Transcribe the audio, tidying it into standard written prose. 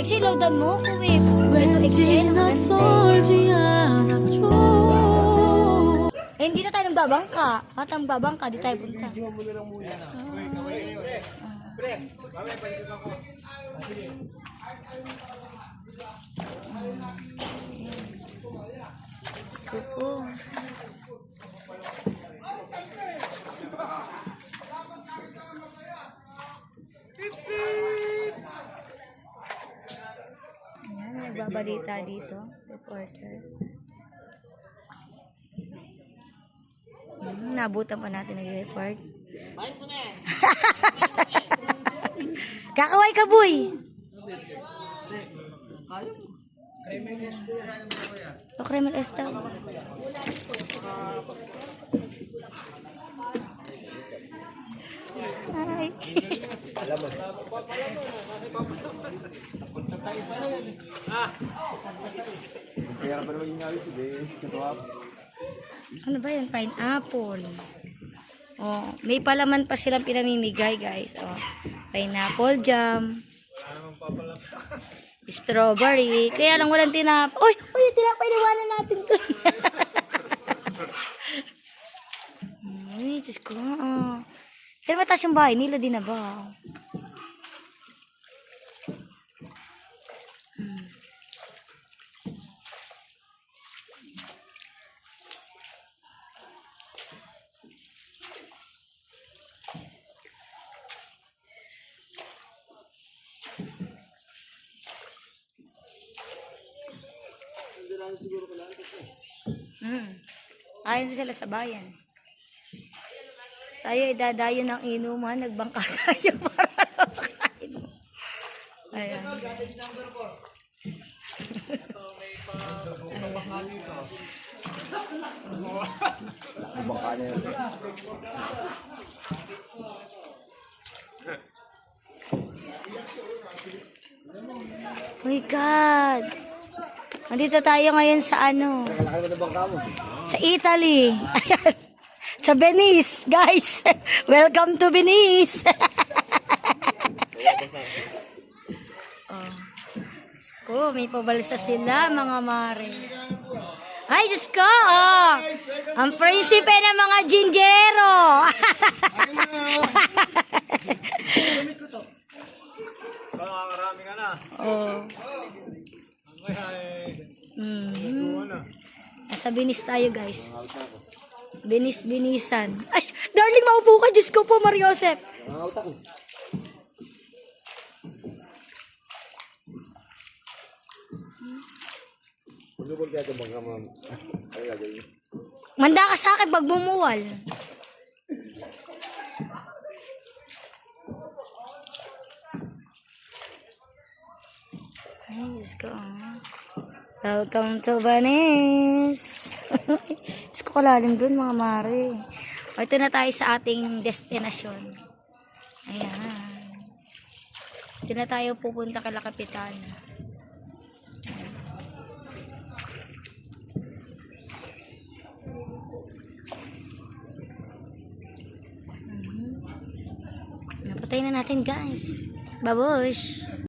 XL, loadan mo ko eh. Ito XL. Eh, hindi na tayo nagbabangka. At ang babangka, di tayo punta. Kuko. Ayan, nagbabalita dito. Reporter. Nabutan pa natin nag-report. Kakaway ka, boy! O, Kremel Esta. Ay. Ano ba yan? Pineapple. Oh, may palaman pa silang pinamimigay, guys. Oh, pineapple jam. Strawberry. Kaya lang walang tinapay. Uy! Uy! Tinapay, nawanan natin to. Uy, Diyos ko. Oh. Pero mataas yung bahay nila, di na ba? Ayaw sila sa bayan. Tayo ay dadayo ng inuman, nagbangka tayo para makain. Ayan. Oh my God! Nandito tayo ngayon sa ano? Sa Italy. Ayan. Sa Venice, guys. Welcome to Venice. Oh, may pabalsa sila, mga mare. Ay, Diyos ko, oh. Ang prinsipe ng mga ginggero. Marami ka na. Oh. Nasa Venice tayo, guys. Venice-Venisan. Ay, darling, maupo ka. Diyos ko po, Mariosep. Manda ka sa akin pag bumuwal. Ay, Diyos ko. Welcome to Venice. Diyos ko, kalalim dun, mga mare. O, ito na tayo sa ating destinasyon. Ayan. Ito na tayo pupunta kala Kapitan. Napatay na natin, guys. Babush!